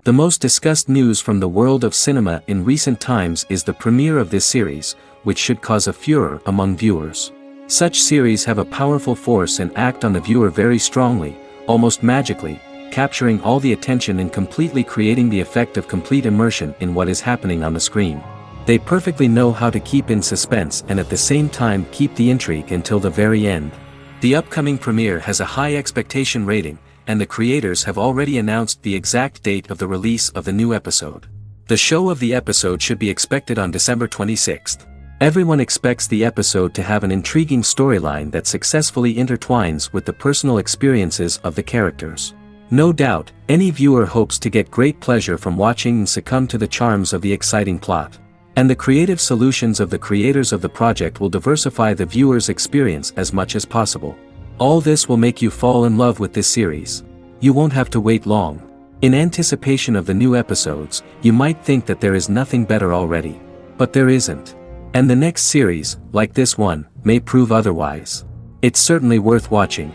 The most discussed news from the world of cinema in recent times is the premiere of this series, which should cause a furor among viewers. Such series have a powerful force and act on the viewer very strongly, almost magically, capturing all the attention and completely creating the effect of complete immersion in what is happening on the screen. They perfectly know how to keep in suspense and at the same time keep the intrigue until the very end. The upcoming premiere has a high expectation rating, and the creators have already announced the exact date of the release of the new episode. The show of the episode should be expected on December 26th. Everyone expects the episode to have an intriguing storyline that successfully intertwines with the personal experiences of the characters. No doubt, any viewer hopes to get great pleasure from watching and succumb to the charms of the exciting plot. And the creative solutions of the creators of the project will diversify the viewer's experience as much as possible. All this will make you fall in love with this series. You won't have to wait long. In anticipation of the new episodes, you might think that there is nothing better already. But there isn't. And the next series, like this one, may prove otherwise. It's certainly worth watching.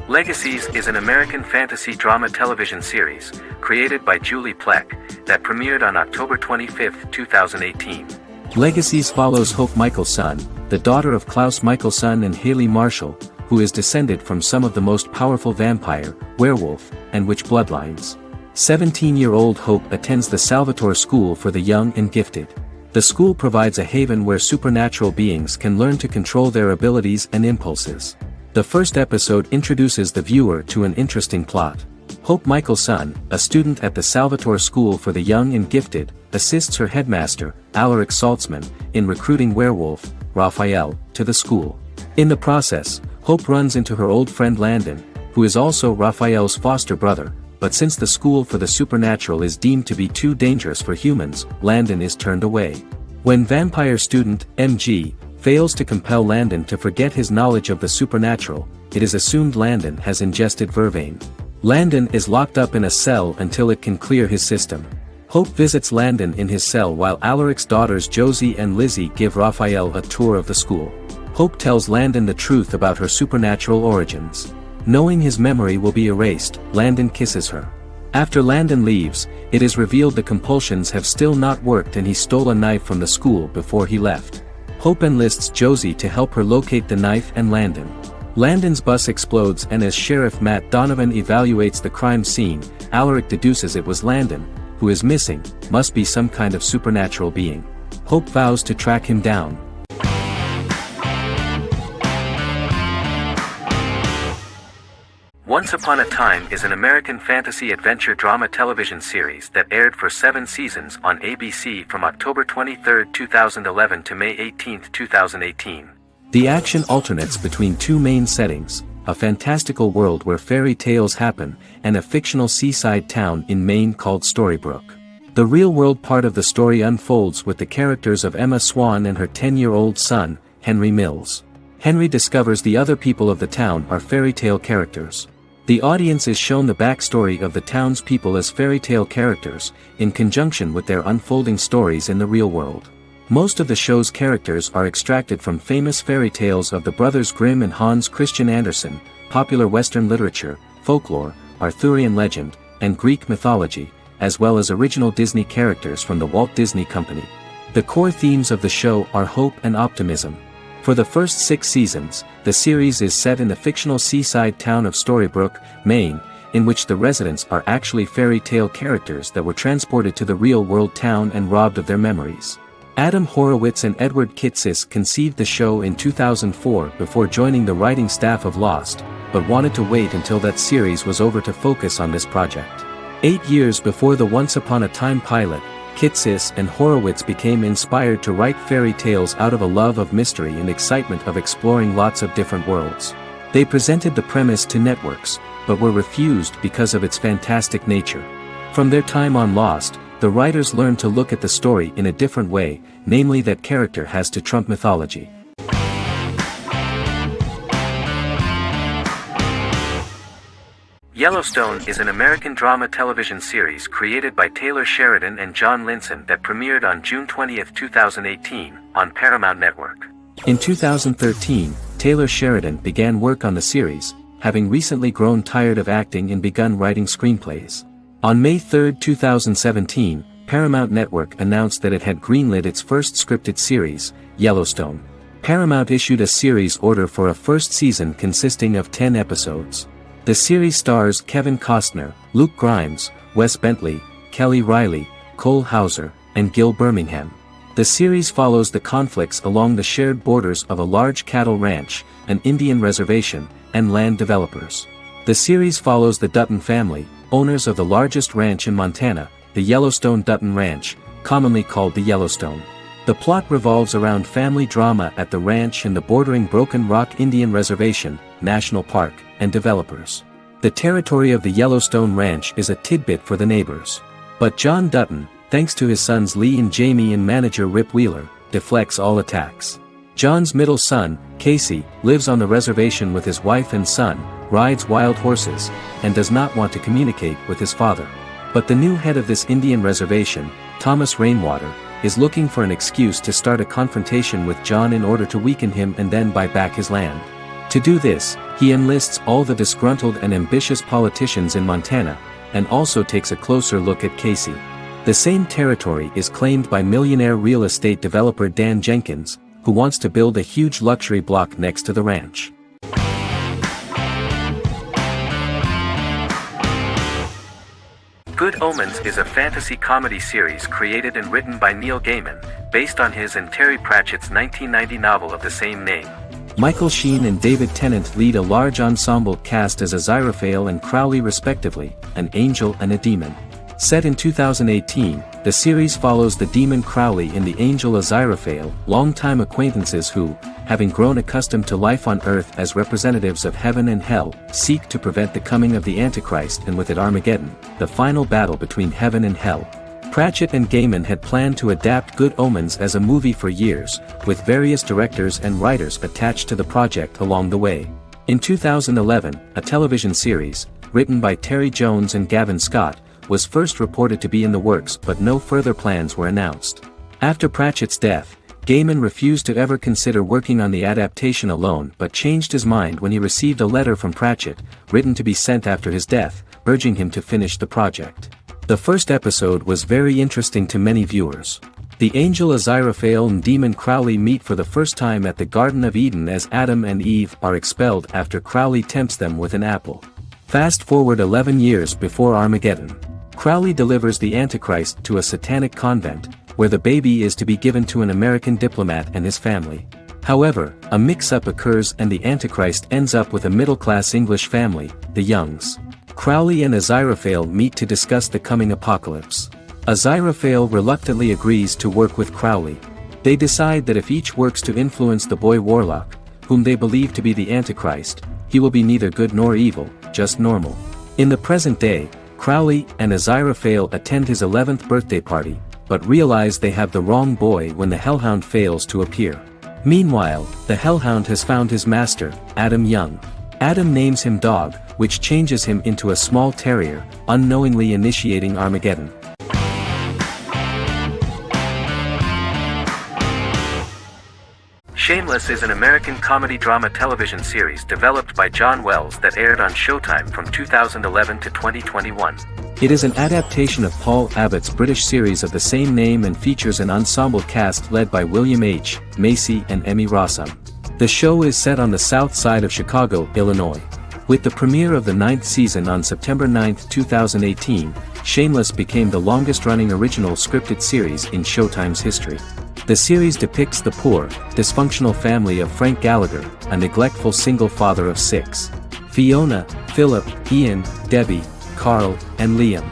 Legacies is an American fantasy drama television series, created by Julie Plec, that premiered on October 25, 2018. Legacies follows Hope Michelson, the daughter of Klaus Michelson and Haley Marshall, who is descended from some of the most powerful vampire, werewolf, and witch bloodlines. 17-year-old Hope attends the Salvatore School for the Young and Gifted. The school provides a haven where supernatural beings can learn to control their abilities and impulses. The first episode introduces the viewer to an interesting plot. Hope Michelson, a student at the Salvatore School for the Young and Gifted, assists her headmaster, Alaric Saltzman, in recruiting werewolf, Raphael, to the school. In the process, Hope runs into her old friend Landon, who is also Raphael's foster brother, but since the school for the supernatural is deemed to be too dangerous for humans, Landon is turned away. When vampire student, MG, fails to compel Landon to forget his knowledge of the supernatural, it is assumed Landon has ingested vervain. Landon is locked up in a cell until it can clear his system. Hope visits Landon in his cell while Alaric's daughters Josie and Lizzie give Raphael a tour of the school. Hope tells Landon the truth about her supernatural origins. Knowing his memory will be erased, Landon kisses her. After Landon leaves, it is revealed the compulsions have still not worked and he stole a knife from the school before he left. Hope enlists Josie to help her locate the knife and Landon. Landon's bus explodes and as Sheriff Matt Donovan evaluates the crime scene, Alaric deduces it was Landon, who is missing, must be some kind of supernatural being. Hope vows to track him down. Once Upon a Time is an American fantasy adventure drama television series that aired for 7 seasons on ABC from October 23, 2011 to May 18, 2018. The action alternates between two main settings, a fantastical world where fairy tales happen, and a fictional seaside town in Maine called Storybrooke. The real-world part of the story unfolds with the characters of Emma Swan and her 10-year-old son, Henry Mills. Henry discovers the other people of the town are fairy tale characters. The audience is shown the backstory of the town's people as fairy tale characters, in conjunction with their unfolding stories in the real world. Most of the show's characters are extracted from famous fairy tales of the Brothers Grimm and Hans Christian Andersen, popular Western literature, folklore, Arthurian legend, and Greek mythology, as well as original Disney characters from the Walt Disney Company. The core themes of the show are hope and optimism. For the first 6 seasons, the series is set in the fictional seaside town of Storybrooke, Maine, in which the residents are actually fairy tale characters that were transported to the real-world town and robbed of their memories. Adam Horowitz and Edward Kitsis conceived the show in 2004 before joining the writing staff of Lost, but wanted to wait until that series was over to focus on this project. 8 years before the Once Upon a Time pilot, Kitsis and Horowitz became inspired to write fairy tales out of a love of mystery and excitement of exploring lots of different worlds. They presented the premise to networks, but were refused because of its fantastic nature. From their time on Lost, the writers learned to look at the story in a different way, namely that character has to trump mythology. Yellowstone is an American drama television series created by Taylor Sheridan and John Linson that premiered on June 20, 2018, on Paramount Network. In 2013, Taylor Sheridan began work on the series, having recently grown tired of acting and begun writing screenplays. On May 3, 2017, Paramount Network announced that it had greenlit its first scripted series, Yellowstone. Paramount issued a series order for a first season consisting of 10 episodes. The series stars Kevin Costner, Luke Grimes, Wes Bentley, Kelly Riley, Cole Hauser, and Gil Birmingham. The series follows the conflicts along the shared borders of a large cattle ranch, an Indian reservation, and land developers. The series follows the Dutton family, owners of the largest ranch in Montana, the Yellowstone Dutton Ranch, commonly called the Yellowstone. The plot revolves around family drama at the ranch and the bordering Broken Rock Indian Reservation, National Park, and developers. The territory of the Yellowstone Ranch is a tidbit for the neighbors. But John Dutton, thanks to his sons Lee and Jamie and manager Rip Wheeler, deflects all attacks. John's middle son, Casey, lives on the reservation with his wife and son, rides wild horses, and does not want to communicate with his father. But the new head of this Indian reservation, Thomas Rainwater, is looking for an excuse to start a confrontation with John in order to weaken him and then buy back his land. To do this, he enlists all the disgruntled and ambitious politicians in Montana, and also takes a closer look at Casey. The same territory is claimed by millionaire real estate developer Dan Jenkins, who wants to build a huge luxury block next to the ranch. Good Omens is a fantasy comedy series created and written by Neil Gaiman, based on his and Terry Pratchett's 1990 novel of the same name. Michael Sheen and David Tennant lead a large ensemble cast as Aziraphale and Crowley respectively, an angel and a demon. Set in 2018, the series follows the demon Crowley and the angel Aziraphale, longtime acquaintances who, having grown accustomed to life on Earth as representatives of heaven and hell, seek to prevent the coming of the Antichrist and with it Armageddon, the final battle between heaven and hell. Pratchett and Gaiman had planned to adapt Good Omens as a movie for years, with various directors and writers attached to the project along the way. In 2011, a television series, written by Terry Jones and Gavin Scott, was first reported to be in the works but no further plans were announced. After Pratchett's death, Gaiman refused to ever consider working on the adaptation alone but changed his mind when he received a letter from Pratchett, written to be sent after his death, urging him to finish the project. The first episode was very interesting to many viewers. The angel Aziraphale and demon Crowley meet for the first time at the Garden of Eden as Adam and Eve are expelled after Crowley tempts them with an apple. Fast forward 11 years before Armageddon. Crowley delivers the Antichrist to a satanic convent, where the baby is to be given to an American diplomat and his family. However, a mix-up occurs and the Antichrist ends up with a middle-class English family, the Youngs. Crowley and Aziraphale meet to discuss the coming apocalypse. Aziraphale reluctantly agrees to work with Crowley. They decide that if each works to influence the boy Warlock, whom they believe to be the Antichrist, he will be neither good nor evil, just normal. In the present day, Crowley and Aziraphale attend his 11th birthday party, but realize they have the wrong boy when the Hellhound fails to appear. Meanwhile, the Hellhound has found his master, Adam Young. Adam names him Dog, which changes him into a small terrier, unknowingly initiating Armageddon. Shameless is an American comedy drama television series developed by John Wells that aired on Showtime from 2011 to 2021. It is an adaptation of Paul Abbott's British series of the same name and features an ensemble cast led by William H. Macy and Emmy Rossum. The show is set on the south side of Chicago, Illinois. With the premiere of the 9th season on September 9, 2018, Shameless became the longest-running original scripted series in Showtime's history. The series depicts the poor, dysfunctional family of Frank Gallagher, a neglectful single father of 6. Fiona, Philip, Ian, Debbie, Carl, and Liam.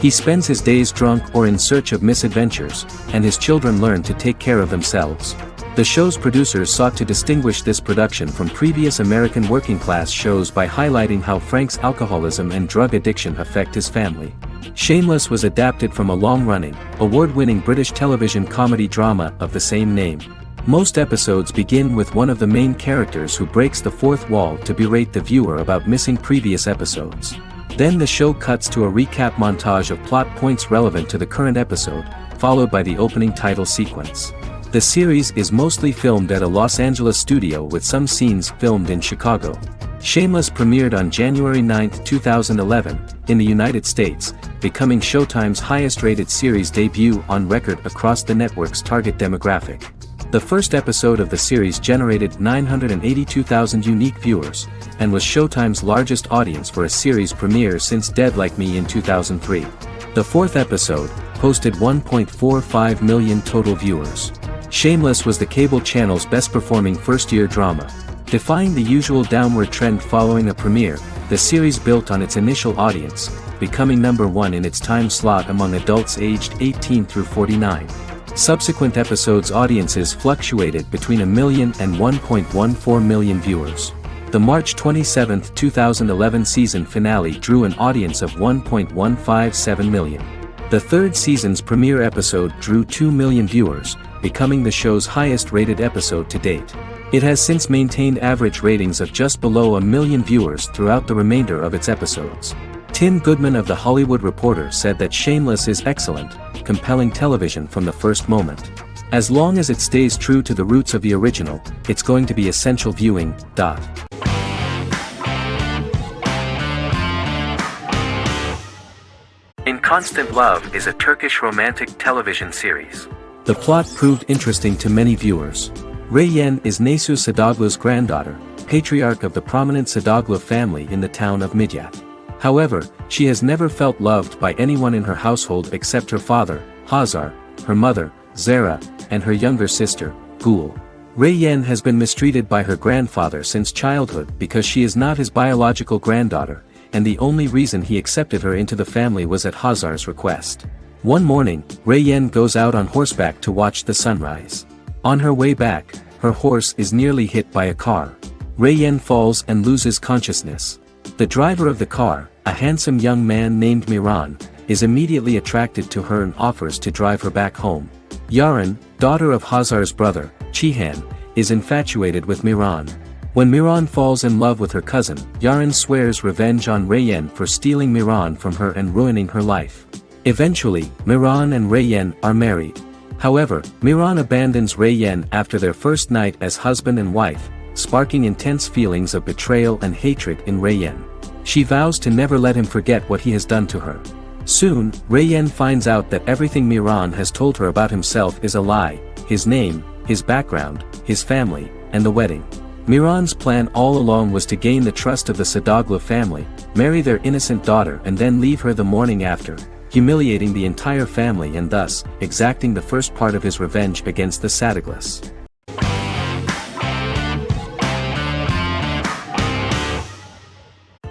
He spends his days drunk or in search of misadventures, and his children learn to take care of themselves. The show's producers sought to distinguish this production from previous American working-class shows by highlighting how Frank's alcoholism and drug addiction affect his family. Shameless was adapted from a long-running, award-winning British television comedy drama of the same name. Most episodes begin with one of the main characters who breaks the fourth wall to berate the viewer about missing previous episodes. Then the show cuts to a recap montage of plot points relevant to the current episode, followed by the opening title sequence. The series is mostly filmed at a Los Angeles studio with some scenes filmed in Chicago. Shameless premiered on January 9, 2011, in the United States, becoming Showtime's highest-rated series debut on record across the network's target demographic. The first episode of the series generated 982,000 unique viewers, and was Showtime's largest audience for a series premiere since Dead Like Me in 2003. The fourth episode posted 1.45 million total viewers. Shameless was the cable channel's best-performing first-year drama. Defying the usual downward trend following a premiere, the series built on its initial audience, becoming number one in its time slot among adults aged 18 through 49. Subsequent episodes' audiences fluctuated between 1 million and 1.14 million viewers. The March 27, 2011 season finale drew an audience of 1.157 million. The third season's premiere episode drew 2 million viewers, becoming the show's highest-rated episode to date. It has since maintained average ratings of just below 1 million viewers throughout the remainder of its episodes. Tim Goodman of The Hollywood Reporter said that Shameless is excellent, compelling television from the first moment. As long as it stays true to the roots of the original, it's going to be essential viewing. In Constant Love is a Turkish romantic television series. The plot proved interesting to many viewers. Reyyen is Nesu Sadoglu's granddaughter, patriarch of the prominent Sadoglu family in the town of Midyat. However, she has never felt loved by anyone in her household except her father, Hazar, her mother, Zara, and her younger sister, Gul. Reyyen has been mistreated by her grandfather since childhood because she is not his biological granddaughter, and the only reason he accepted her into the family was at Hazar's request. One morning, Reyyen goes out on horseback to watch the sunrise. On her way back, her horse is nearly hit by a car. Reyyen falls and loses consciousness. The driver of the car, a handsome young man named Miran, is immediately attracted to her and offers to drive her back home. Yaren, daughter of Hazar's brother, Cihan, is infatuated with Miran. When Miran falls in love with her cousin, Yaren swears revenge on Reyyen for stealing Miran from her and ruining her life. Eventually, Miran and Reyyen are married. However, Miran abandons Reyyen after their first night as husband and wife, sparking intense feelings of betrayal and hatred in Reyyen. She vows to never let him forget what he has done to her. Soon, Reyyen finds out that everything Miran has told her about himself is a lie: his name, his background, his family, and the wedding. Miran's plan all along was to gain the trust of the Sadoglu family, marry their innocent daughter and then leave her the morning after, humiliating the entire family and thus, exacting the first part of his revenge against the Sadoglus.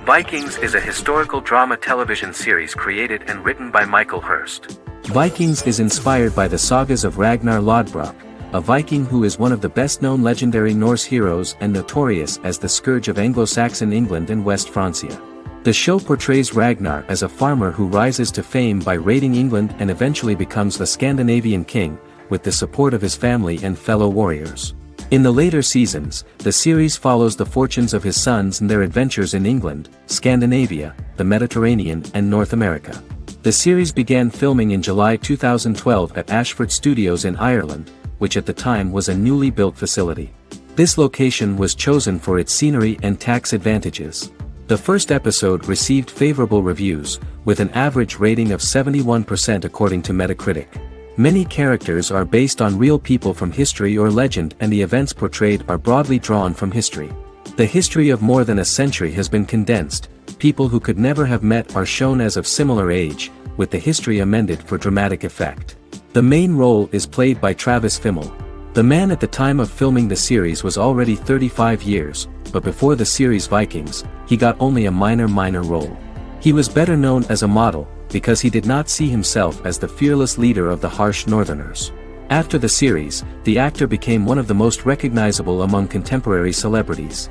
Vikings is a historical drama television series created and written by Michael Hurst. Vikings is inspired by the sagas of Ragnar Lodbrok, a Viking who is one of the best-known legendary Norse heroes and notorious as the scourge of Anglo-Saxon England and West Francia. The show portrays Ragnar as a farmer who rises to fame by raiding England and eventually becomes the Scandinavian king, with the support of his family and fellow warriors. In the later seasons, the series follows the fortunes of his sons and their adventures in England, Scandinavia, the Mediterranean and North America. The series began filming in July 2012 at Ashford Studios in Ireland, which at the time was a newly built facility. This location was chosen for its scenery and tax advantages. The first episode received favorable reviews, with an average rating of 71% according to Metacritic. Many characters are based on real people from history or legend, and the events portrayed are broadly drawn from history. The history of more than a century has been condensed. People who could never have met are shown as of similar age, with the history amended for dramatic effect. The main role is played by Travis Fimmel. The man at the time of filming the series was already 35 years, but before the series Vikings, he got only a minor role. He was better known as a model, because he did not see himself as the fearless leader of the harsh Northerners. After the series, the actor became one of the most recognizable among contemporary celebrities.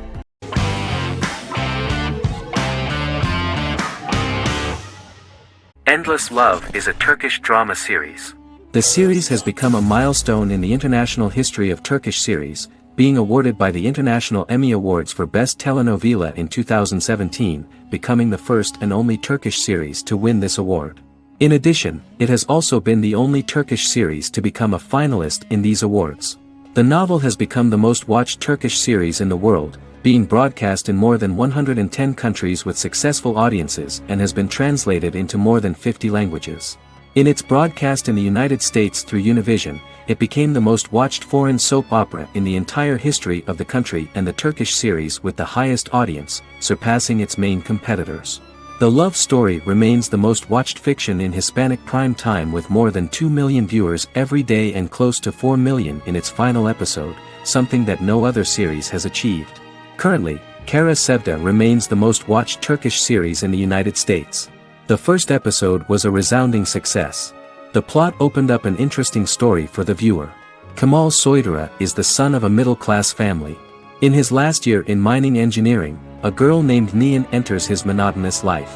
Endless Love is a Turkish drama series. The series has become a milestone in the international history of Turkish series, being awarded by the International Emmy Awards for Best Telenovela in 2017, becoming the first and only Turkish series to win this award. In addition, it has also been the only Turkish series to become a finalist in these awards. The novel has become the most watched Turkish series in the world, being broadcast in more than 110 countries with successful audiences and has been translated into more than 50 languages. In its broadcast in the United States through Univision, it became the most watched foreign soap opera in the entire history of the country and the Turkish series with the highest audience, surpassing its main competitors. The love story remains the most watched fiction in Hispanic prime time with more than 2 million viewers every day and close to 4 million in its final episode, something that no other series has achieved. Currently, Kara Sevda remains the most watched Turkish series in the United States. The first episode was a resounding success. The plot opened up an interesting story for the viewer. Kemal Soydura is the son of a middle-class family. In his last year in mining engineering, a girl named Nihan enters his monotonous life.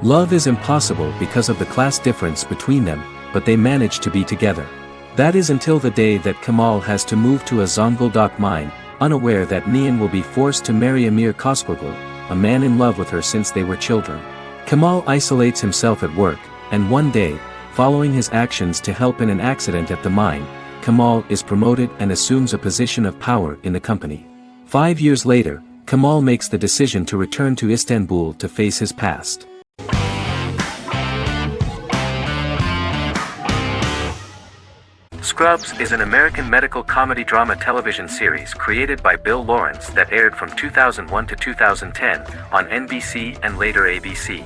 Love is impossible because of the class difference between them, but they manage to be together. That is until the day that Kemal has to move to a Zonguldak mine, unaware that Nihan will be forced to marry Amir Koskoglu, a man in love with her since they were children. Kemal isolates himself at work, and one day, following his actions to help in an accident at the mine, Kemal is promoted and assumes a position of power in the company. 5 years later, Kemal makes the decision to return to Istanbul to face his past. Scrubs is an American medical comedy drama television series created by Bill Lawrence that aired from 2001 to 2010 on NBC and later ABC.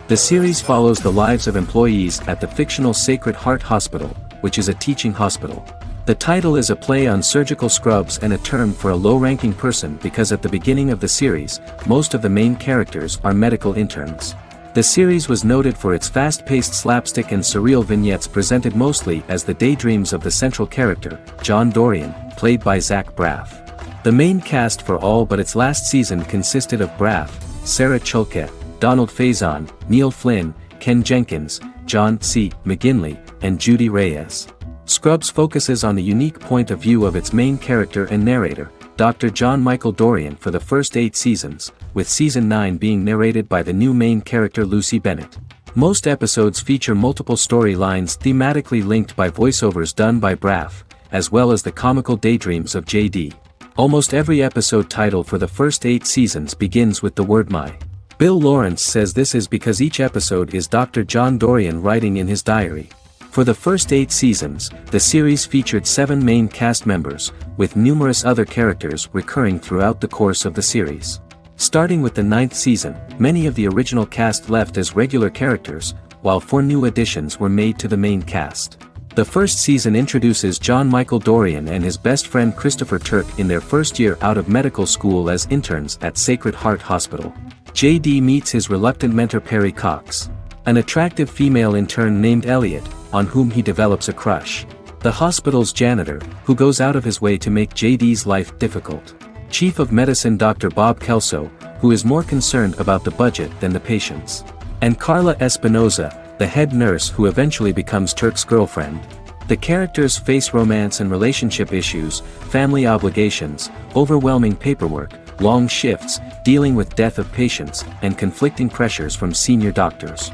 The series follows the lives of employees at the fictional Sacred Heart Hospital, which is a teaching hospital. The title is a play on surgical scrubs and a term for a low-ranking person because at the beginning of the series, most of the main characters are medical interns. The series was noted for its fast-paced slapstick and surreal vignettes presented mostly as the daydreams of the central character, John Dorian, played by Zach Braff. The main cast for all but its last season consisted of Braff, Sarah Chulke, Donald Faison, Neil Flynn, Ken Jenkins, John C. McGinley, and Judy Reyes. Scrubs focuses on the unique point of view of its main character and narrator, Dr. John Michael Dorian for the first 8 seasons, with season 9 being narrated by the new main character Lucy Bennett. Most episodes feature multiple storylines thematically linked by voiceovers done by Braff, as well as the comical daydreams of JD. Almost every episode title for the first 8 seasons begins with the word my. Bill Lawrence says this is because each episode is Dr. John Dorian writing in his diary. For the first 8 seasons, the series featured 7 main cast members, with numerous other characters recurring throughout the course of the series. Starting with the 9th season, many of the original cast left as regular characters, while 4 new additions were made to the main cast. The first season introduces John Michael Dorian and his best friend Christopher Turk in their first year out of medical school as interns at Sacred Heart Hospital. JD meets his reluctant mentor Perry Cox, an attractive female intern named Elliot, on whom he develops a crush. The hospital's janitor, who goes out of his way to make JD's life difficult. Chief of Medicine Dr. Bob Kelso, who is more concerned about the budget than the patients. And Carla Espinoza, the head nurse who eventually becomes Turk's girlfriend. The characters face romance and relationship issues, family obligations, overwhelming paperwork, long shifts, dealing with death of patients, and conflicting pressures from senior doctors.